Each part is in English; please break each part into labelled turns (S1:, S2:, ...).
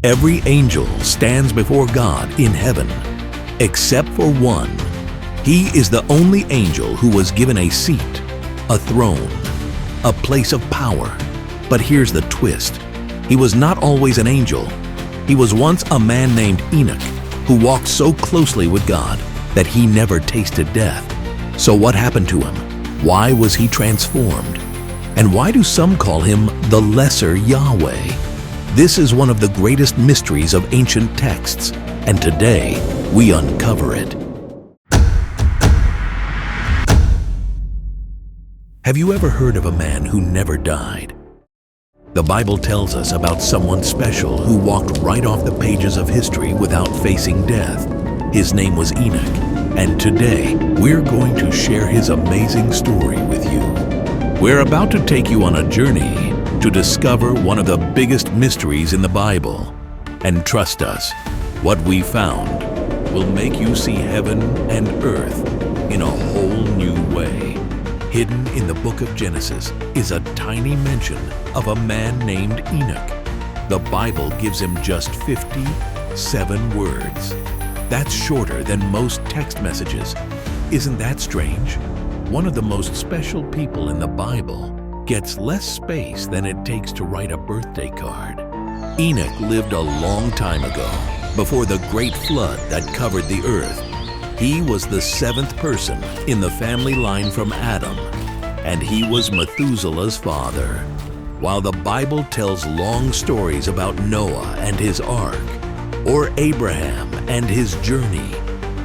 S1: Every angel stands before God in heaven, except for one. He is the only angel who was given a seat, a throne, a place of power. But here's the twist. He was not always an angel. He was once a man named Enoch, who walked so closely with God that he never tasted death. So what happened to him? Why was he transformed? And why do some call him the Lesser Yahweh? This is one of the greatest mysteries of ancient texts, and today we uncover it. Have you ever heard of a man who never died? The Bible tells us about someone special who walked right off the pages of history without facing death. His name was Enoch, and today we're going to share his amazing story with you. We're about to take you on a journey to discover one of the biggest mysteries in the Bible. And trust us, what we found will make you see heaven and earth in a whole new way. Hidden in the book of Genesis is a tiny mention of a man named Enoch. The Bible gives him just 57 words. That's shorter than most text messages. Isn't that strange? One of the most special people in the Bible gets less space than it takes to write a birthday card. Enoch lived a long time ago, before the great flood that covered the earth. He was the seventh person in the family line from Adam, and he was Methuselah's father. While the Bible tells long stories about Noah and his ark, or Abraham and his journey,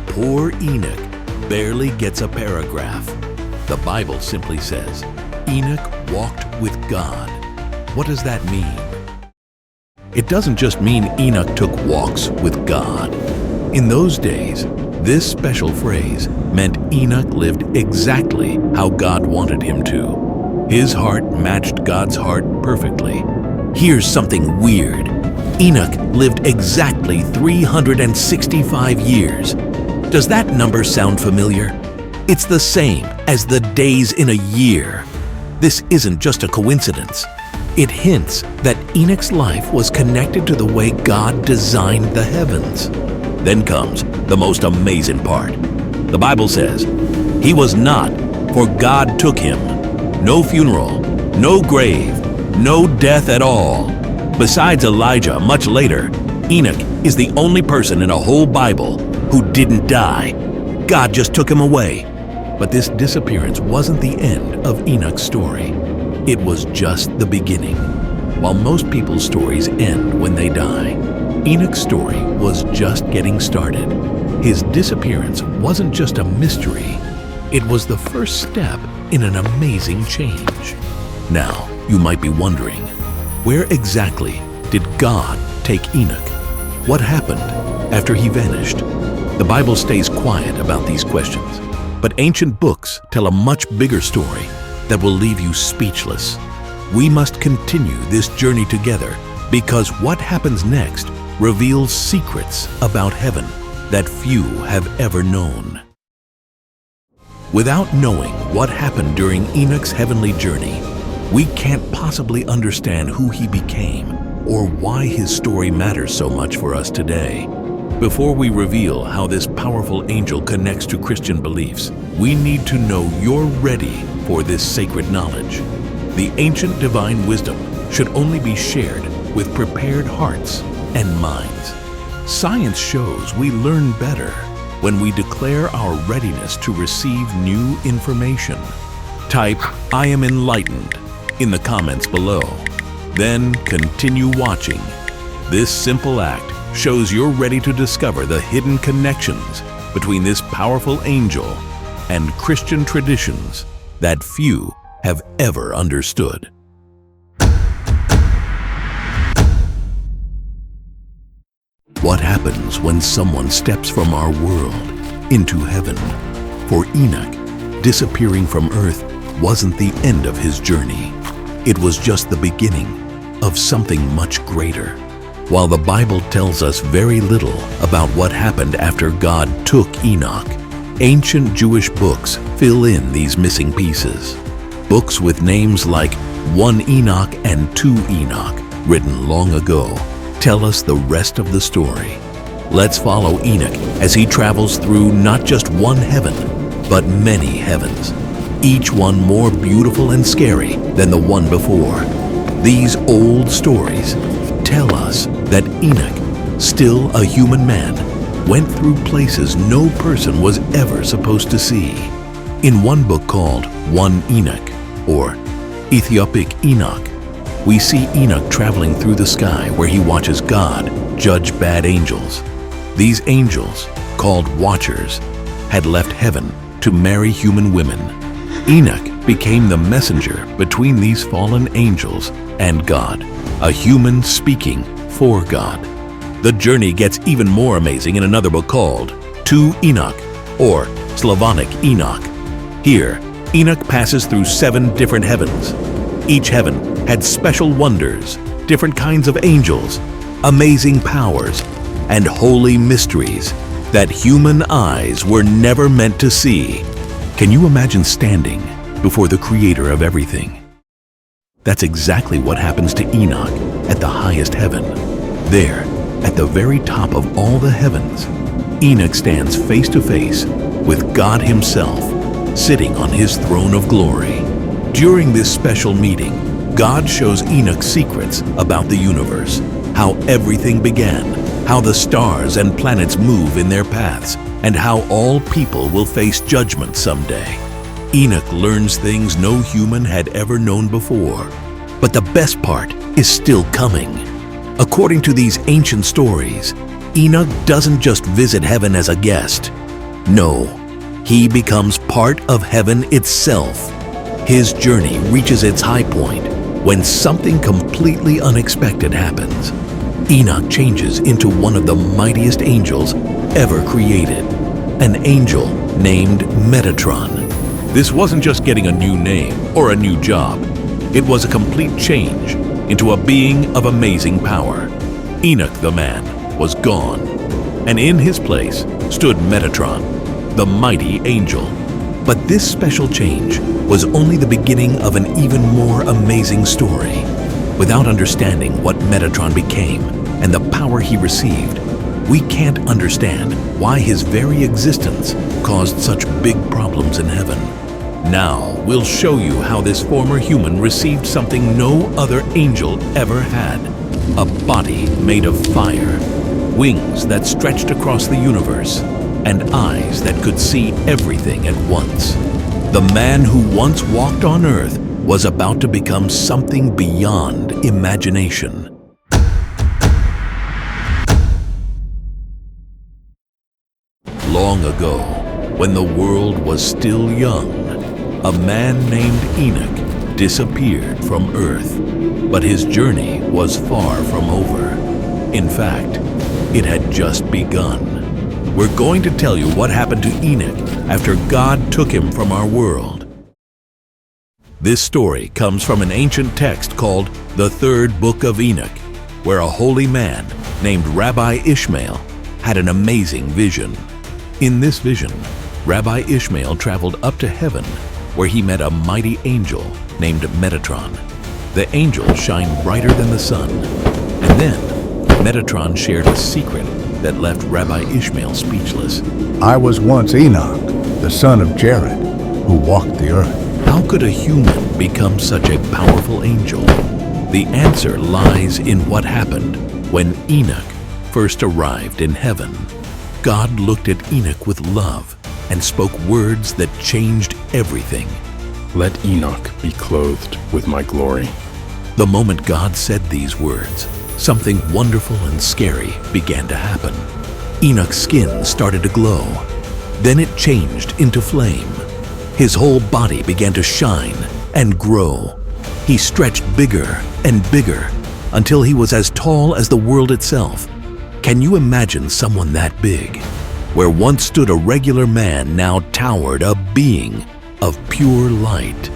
S1: poor Enoch barely gets a paragraph. The Bible simply says, Enoch walked with God. What does that mean? It doesn't just mean Enoch took walks with God. In those days, this special phrase meant Enoch lived exactly how God wanted him to. His heart matched God's heart perfectly. Here's something weird. Enoch lived exactly 365 years. Does that number sound familiar? It's the same as the days in a year. This isn't just a coincidence. It hints that Enoch's life was connected to the way God designed the heavens. Then comes the most amazing part. The Bible says, he was not, for God took him. No funeral, no grave, no death at all. Besides Elijah, much later, Enoch is the only person in a whole Bible who didn't die. God just took him away. But this disappearance wasn't the end of Enoch's story. It was just the beginning. While most people's stories end when they die, Enoch's story was just getting started. His disappearance wasn't just a mystery. It was the first step in an amazing change. Now, you might be wondering, where exactly did God take Enoch? What happened after he vanished? The Bible stays quiet about these questions. But ancient books tell a much bigger story that will leave you speechless. We must continue this journey together because what happens next reveals secrets about heaven that few have ever known. Without knowing what happened during Enoch's heavenly journey, we can't possibly understand who he became or why his story matters so much for us today. Before we reveal how this powerful angel connects to Christian beliefs, we need to know you're ready for this sacred knowledge. The ancient divine wisdom should only be shared with prepared hearts and minds. Science shows we learn better when we declare our readiness to receive new information. Type, "I am enlightened," in the comments below. Then continue watching. This simple act shows you're ready to discover the hidden connections between this powerful angel and Christian traditions that few have ever understood. What happens when someone steps from our world into heaven? For Enoch, disappearing from earth wasn't the end of his journey. It was just the beginning of something much greater. While the Bible tells us very little about what happened after God took Enoch, ancient Jewish books fill in these missing pieces. Books with names like 1 Enoch and 2 Enoch, written long ago, tell us the rest of the story. Let's follow Enoch as he travels through not just one heaven, but many heavens, each one more beautiful and scary than the one before. These old stories tell us that Enoch, still a human man, went through places no person was ever supposed to see. In one book called One Enoch, or Ethiopic Enoch, we see Enoch traveling through the sky where he watches God judge bad angels. These angels, called Watchers, had left heaven to marry human women. Enoch became the messenger between these fallen angels and God, a human speaking for God. The journey gets even more amazing in another book called To Enoch, or Slavonic Enoch. Here, Enoch passes through 7 different heavens. Each heaven had special wonders, different kinds of angels, amazing powers, and holy mysteries that human eyes were never meant to see. Can you imagine standing before the Creator of everything? That's exactly what happens to Enoch at the highest heaven. There, at the very top of all the heavens, Enoch stands face to face with God Himself, sitting on His throne of glory. During this special meeting, God shows Enoch secrets about the universe, how everything began, how the stars and planets move in their paths, and how all people will face judgment someday. Enoch learns things no human had ever known before. But the best part is still coming. According to these ancient stories, Enoch doesn't just visit heaven as a guest. No, he becomes part of heaven itself. His journey reaches its high point when something completely unexpected happens. Enoch changes into one of the mightiest angels ever created, an angel named Metatron. This wasn't just getting a new name or a new job. It was a complete change into a being of amazing power. Enoch the man was gone, and in his place stood Metatron, the mighty angel. But this special change was only the beginning of an even more amazing story. Without understanding what Metatron became and the power he received, we can't understand why his very existence caused such big problems in heaven. Now, we'll show you how this former human received something no other angel ever had. A body made of fire, wings that stretched across the universe, and eyes that could see everything at once. The man who once walked on earth was about to become something beyond imagination. Long ago, when the world was still young, a man named Enoch disappeared from Earth, but his journey was far from over. In fact, it had just begun. We're going to tell you what happened to Enoch after God took him from our world. This story comes from an ancient text called the Third Book of Enoch, where a holy man named Rabbi Ishmael had an amazing vision. In this vision, Rabbi Ishmael traveled up to heaven, where he met a mighty angel named Metatron. The angel shined brighter than the sun, and then Metatron shared a secret that left Rabbi Ishmael speechless.
S2: I was once Enoch, the son of Jared, who walked the earth.
S1: How could a human become such a powerful angel? The answer lies in what happened when Enoch first arrived in heaven. God looked at Enoch with love and spoke words that changed everything.
S3: Let Enoch be clothed with my glory.
S1: The moment God said these words, something wonderful and scary began to happen. Enoch's skin started to glow. Then it changed into flame. His whole body began to shine and grow. He stretched bigger and bigger until he was as tall as the world itself. Can you imagine someone that big? Where once stood a regular man now towered a being of pure light.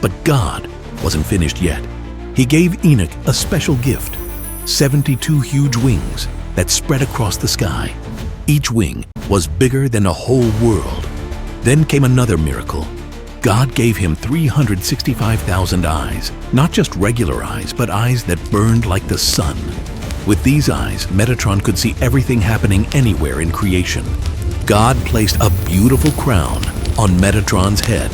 S1: But God wasn't finished yet. He gave Enoch a special gift, 72 huge wings that spread across the sky. Each wing was bigger than a whole world. Then came another miracle. God gave him 365,000 eyes, not just regular eyes, but eyes that burned like the sun. With these eyes, Metatron could see everything happening anywhere in creation. God placed a beautiful crown on Metatron's head.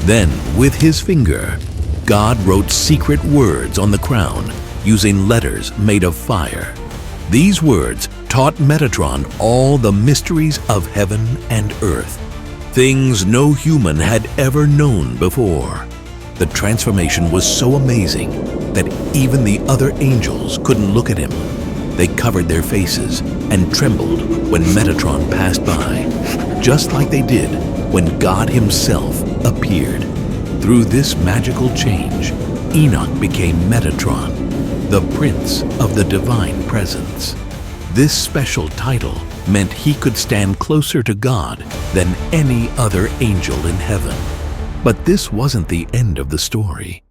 S1: Then, with his finger, God wrote secret words on the crown using letters made of fire. These words taught Metatron all the mysteries of heaven and earth, things no human had ever known before. The transformation was so amazing that even the other angels couldn't look at him. They covered their faces and trembled when Metatron passed by, just like they did when God himself appeared. Through this magical change, Enoch became Metatron, the Prince of the Divine Presence. This special title meant he could stand closer to God than any other angel in heaven. But this wasn't the end of the story.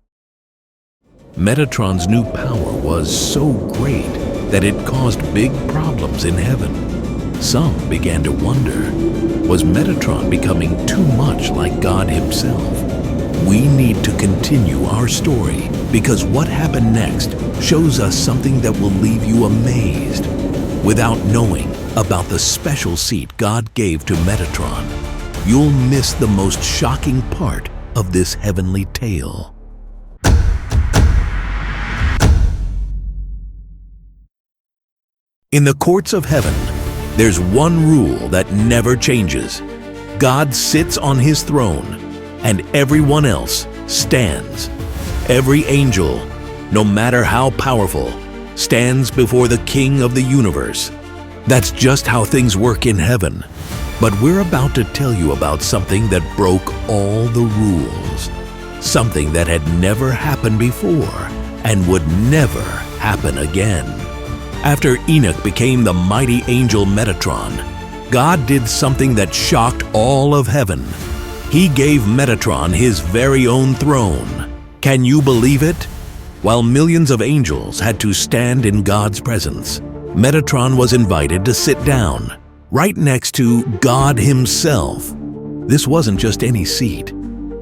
S1: Metatron's new power was so great that it caused big problems in heaven. Some began to wonder, was Metatron becoming too much like God himself? We need to continue our story because what happened next shows us something that will leave you amazed. Without knowing about the special seat God gave to Metatron, you'll miss the most shocking part of this heavenly tale. In the courts of heaven, there's one rule that never changes. God sits on his throne, and everyone else stands. Every angel, no matter how powerful, stands before the King of the universe. That's just how things work in heaven. But we're about to tell you about something that broke all the rules. Something that had never happened before and would never happen again. After Enoch became the mighty angel Metatron, God did something that shocked all of heaven. He gave Metatron his very own throne. Can you believe it? While millions of angels had to stand in God's presence, Metatron was invited to sit down, right next to God himself. This wasn't just any seat.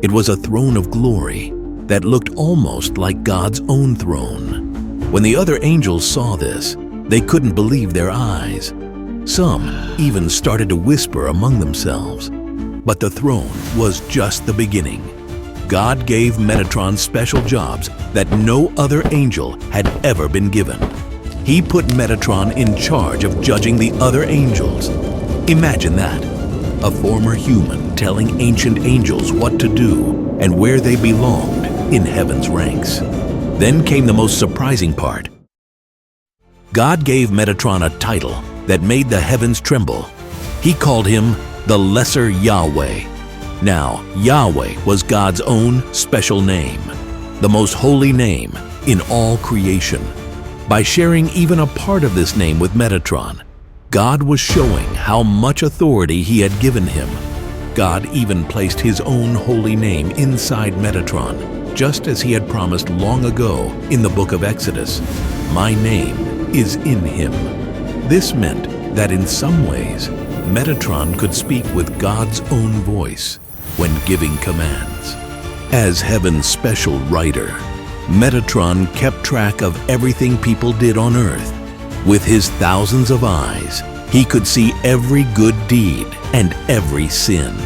S1: It was a throne of glory that looked almost like God's own throne. When the other angels saw this, they couldn't believe their eyes. Some even started to whisper among themselves. But the throne was just the beginning. God gave Metatron special jobs that no other angel had ever been given. He put Metatron in charge of judging the other angels. Imagine that, a former human telling ancient angels what to do and where they belonged in heaven's ranks. Then came the most surprising part. God gave Metatron a title that made the heavens tremble. He called him the Lesser Yahweh. Now, Yahweh was God's own special name, the most holy name in all creation. By sharing even a part of this name with Metatron, God was showing how much authority he had given him. God even placed his own holy name inside Metatron, just as he had promised long ago in the book of Exodus. My name is in him. This meant that in some ways, Metatron could speak with God's own voice when giving commands. As heaven's special writer, Metatron kept track of everything people did on earth. With his thousands of eyes, he could see every good deed and every sin.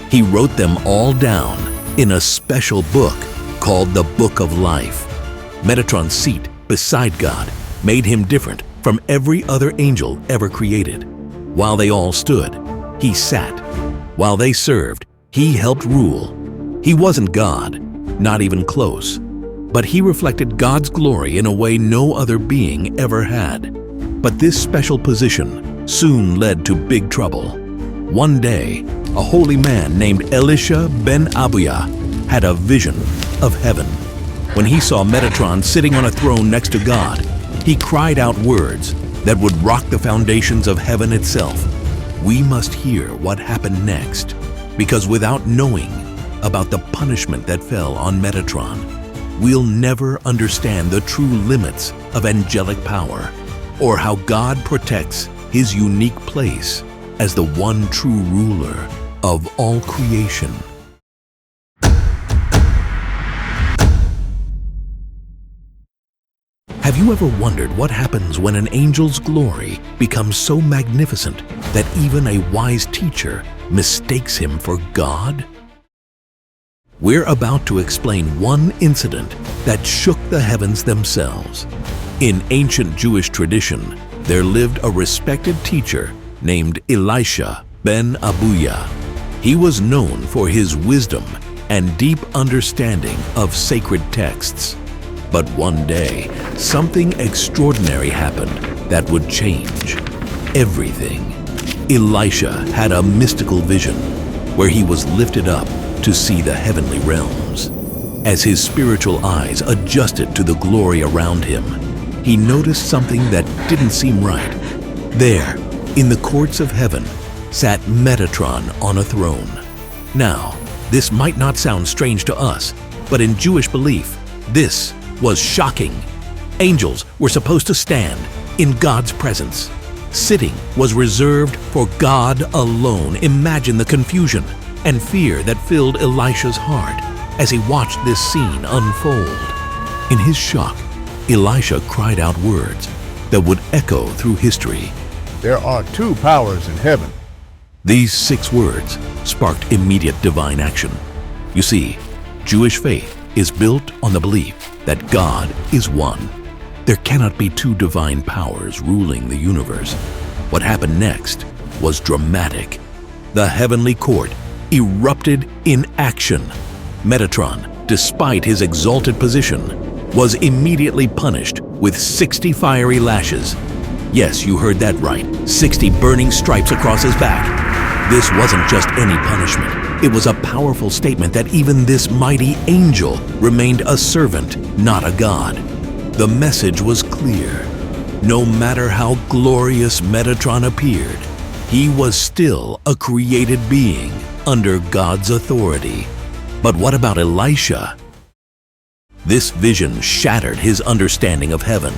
S1: He wrote them all down in a special book called the Book of Life. Metatron's seat beside God made him different from every other angel ever created. While they all stood, he sat. While they served, he helped rule. He wasn't God, not even close, but he reflected God's glory in a way no other being ever had. But this special position soon led to big trouble. One day, a holy man named Elisha ben Abiah had a vision of heaven. When he saw Metatron sitting on a throne next to God, he cried out words that would rock the foundations of heaven itself. We must hear what happened next, because without knowing about the punishment that fell on Metatron, we'll never understand the true limits of angelic power, or how God protects his unique place as the one true ruler of all creation. Have you ever wondered what happens when an angel's glory becomes so magnificent that even a wise teacher mistakes him for God? We're about to explain one incident that shook the heavens themselves. In ancient Jewish tradition, there lived a respected teacher named Elisha ben Abuya. He was known for his wisdom and deep understanding of sacred texts. But one day, something extraordinary happened that would change everything. Elisha had a mystical vision where he was lifted up to see the heavenly realms. As his spiritual eyes adjusted to the glory around him, he noticed something that didn't seem right. There, in the courts of heaven, sat Metatron on a throne. Now, this might not sound strange to us, but in Jewish belief, this was shocking. Angels were supposed to stand in God's presence. Sitting was reserved for God alone. Imagine the confusion and fear that filled Elisha's heart as he watched this scene unfold. In his shock, Elisha cried out words that would echo through history.
S2: There are two powers in heaven.
S1: These 6 words sparked immediate divine action. You see, Jewish faith is built on the belief that God is one. There cannot be 2 divine powers ruling the universe. What happened next was dramatic. The heavenly court erupted in action. Metatron, despite his exalted position, was immediately punished with 60 fiery lashes. Yes, you heard that right, 60 burning stripes across his back. This wasn't just any punishment. It was a powerful statement that even this mighty angel remained a servant, not a god. The message was clear. No matter how glorious Metatron appeared, he was still a created being under God's authority. But what about Elisha? This vision shattered his understanding of heaven.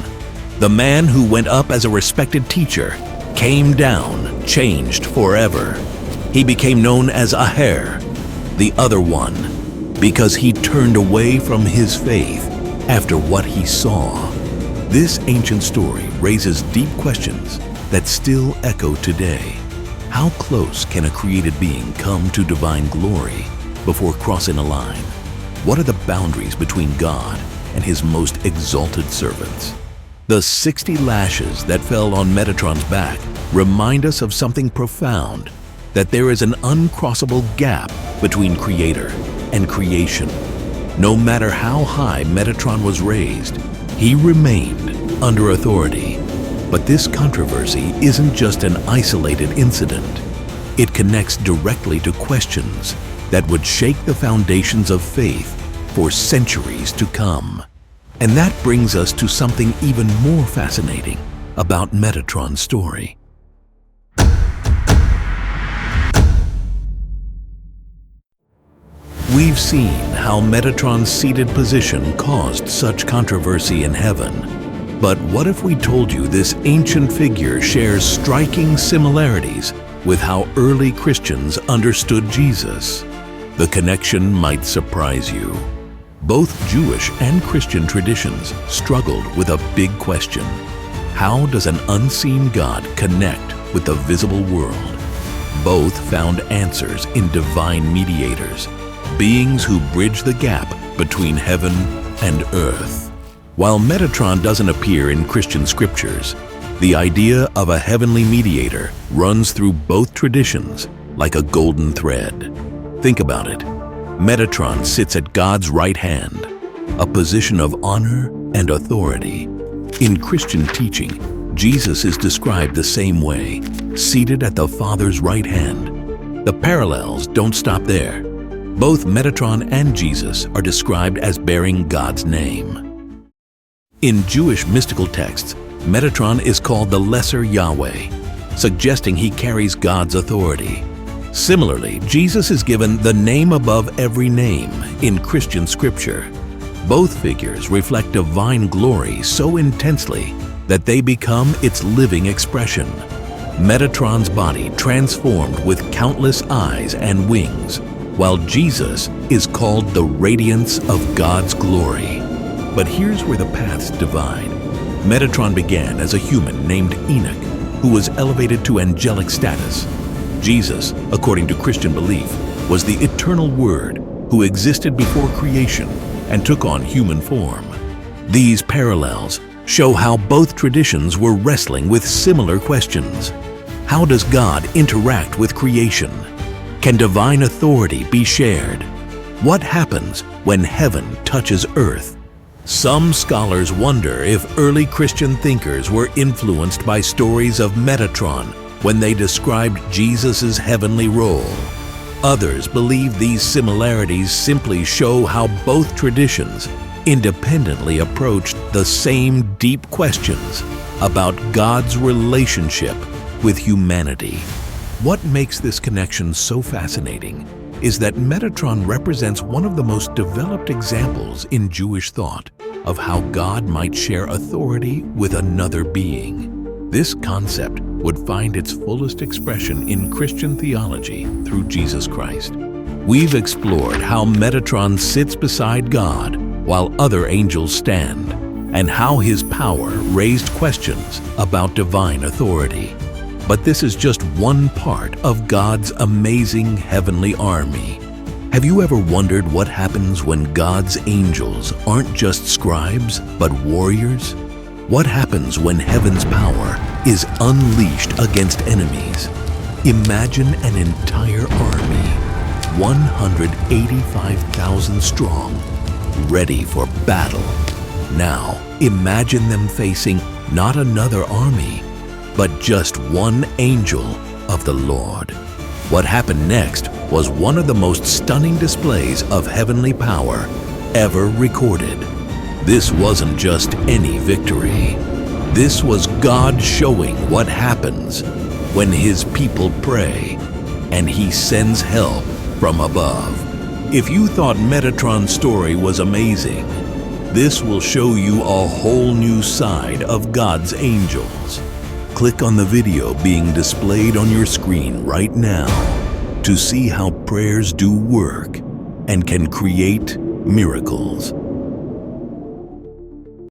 S1: The man who went up as a respected teacher came down, changed forever. He became known as Aher, the other one, because he turned away from his faith after what he saw. This ancient story raises deep questions that still echo today. How close can a created being come to divine glory before crossing a line? What are the boundaries between God and his most exalted servants? The 60 lashes that fell on Metatron's back remind us of something profound, that there is an uncrossable gap between creator and creation. No matter how high Metatron was raised, he remained under authority. But this controversy isn't just an isolated incident. It connects directly to questions that would shake the foundations of faith for centuries to come. And that brings us to something even more fascinating about Metatron's story. We've seen how Metatron's seated position caused such controversy in heaven. But what if we told you this ancient figure shares striking similarities with how early Christians understood Jesus? The connection might surprise you. Both Jewish and Christian traditions struggled with a big question. How does an unseen God connect with the visible world? Both found answers in divine mediators, beings who bridge the gap between heaven and earth. While Metatron doesn't appear in Christian scriptures, the idea of a heavenly mediator runs through both traditions like a golden thread. Think about it. Metatron sits at God's right hand, a position of honor and authority. In Christian teaching, Jesus is described the same way, seated at the Father's right hand. The parallels don't stop there. Both Metatron and Jesus are described as bearing God's name. In Jewish mystical texts, Metatron is called the Lesser Yahweh, suggesting he carries God's authority. Similarly, Jesus is given the name above every name in Christian scripture. Both figures reflect divine glory so intensely that they become its living expression. Metatron's body transformed with countless eyes and wings, while Jesus is called the radiance of God's glory. But here's where the paths divide. Metatron began as a human named Enoch, who was elevated to angelic status. Jesus, according to Christian belief, was the eternal Word who existed before creation and took on human form. These parallels show how both traditions were wrestling with similar questions. How does God interact with creation? Can divine authority be shared? What happens when heaven touches earth? Some scholars wonder if early Christian thinkers were influenced by stories of Metatron when they described Jesus' heavenly role. Others believe these similarities simply show how both traditions independently approached the same deep questions about God's relationship with humanity. What makes this connection so fascinating is that Metatron represents one of the most developed examples in Jewish thought of how God might share authority with another being. This concept would find its fullest expression in Christian theology through Jesus Christ. We've explored how Metatron sits beside God while other angels stand, and how his power raised questions about divine authority. But this is just one part of God's amazing heavenly army. Have you ever wondered what happens when God's angels aren't just scribes, but warriors? What happens when heaven's power is unleashed against enemies? Imagine an entire army, 185,000 strong, ready for battle. Now, imagine them facing not another army, but just one angel of the Lord. What happened next was one of the most stunning displays of heavenly power ever recorded. This wasn't just any victory. This was God showing what happens when His people pray and He sends help from above. If you thought Metatron's story was amazing, this will show you a whole new side of God's angels. Click on the video being displayed on your screen right now to see how prayers do work and can create miracles.